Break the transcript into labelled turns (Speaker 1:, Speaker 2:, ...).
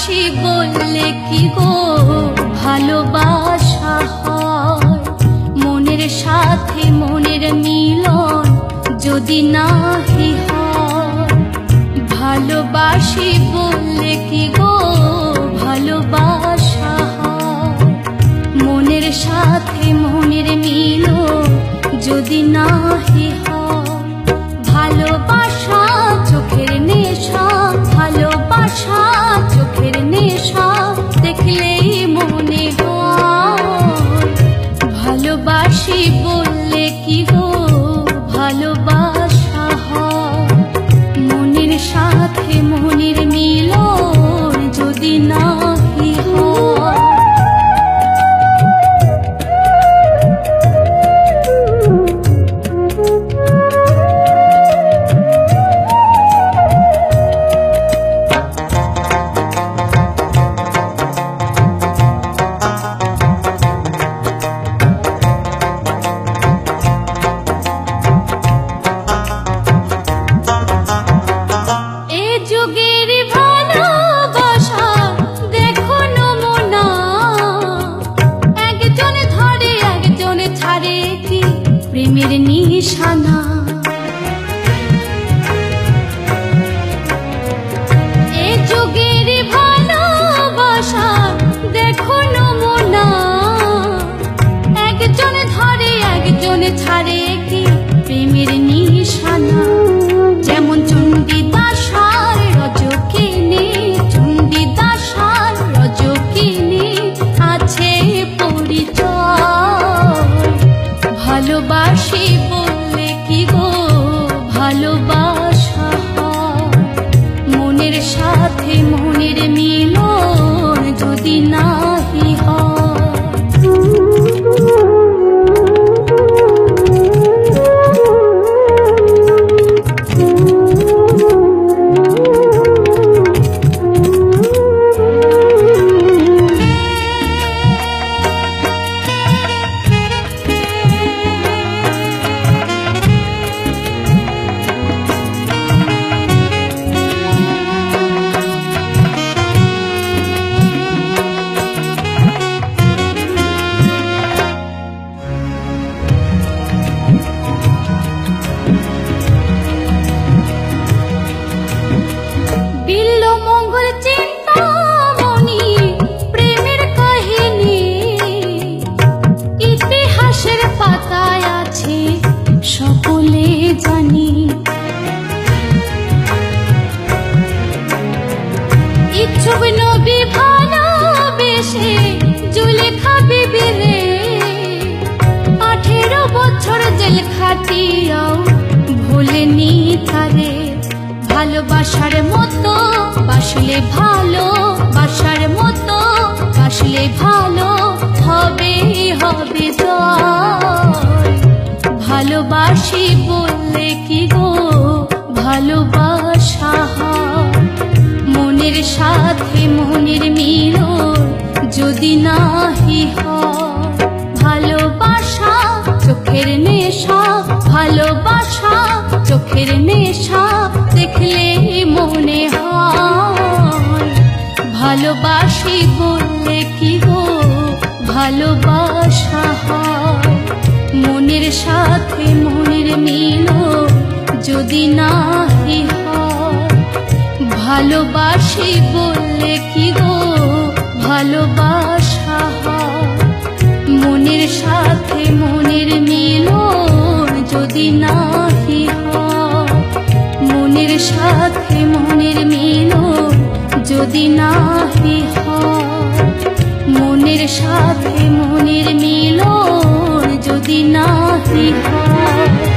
Speaker 1: ভালোবাসি বললে কি গো ভালোবাসা হয়? মনের সাথে মনের মিলন যদি নাহি হয়। ভালোবাসি বললে কি গো ভালোবাসা হয়? মনের সাথে মনের মিলন যদি নাহি হয়। ভালোবাসা চোখের নেশা, ভালোবাসা চোখের নেশা, দেখলেই মনে হয়। ভালোবাসি বললে কি গো ভালোবাসা হয়? মনের সাথে মনের মিলন যদি নাহি হয়। যুগের ভালোবাসা দেখো নমুনা, একজন ধরে একজন ছাড়ে কি প্রেমের নিশানা। এ যুগের ভালোবাসা দেখো নমুনা, একজন ধরে একজন ছাড়ে কি প্রেমের নিশানা। যেমন চণ্ডীদাস রজকিনী, চণ্ডীদাস রজকিনী আছে পরিচয়। ভালোবাসি বললে কি গো ভালোবাসা হয়? মনের সাথে মনের মিলন যদি নাহি হয়। সকলে জানি ইচ্ছুক নবী ভালোবেসে জুলেখা বিবি রে 18 বছর জেল খাটিয়াও ভুলেনি তারে। ভালোবাসার মতো বাসলে ভালো, বাসার মতো বাসলে ভালো হবে হবে জয়। ভালোবাসি বললে কি গো ভালোবাসা হয়? মনের সাথে মনের মিলন যদি নাহি হয়। ভালোবাসা চোখের নেশা, ভালোবাসা চোখের নেশা, দেখলেই মনে হয়। ভালোবাসি বললে কি গো ভালোবাসা হয়? মনের সাথে মনের মিলন যদি নাহি হয়। ভালোবাসি বললে কি গো ভালোবাসা হয়? মনের সাথে মনের মিলন যদি নাহি হয়। মনের সাথে মনের মিলন যদি নাহি হয়। মনের সাথে মনের মিলন যদি নাহি হয়।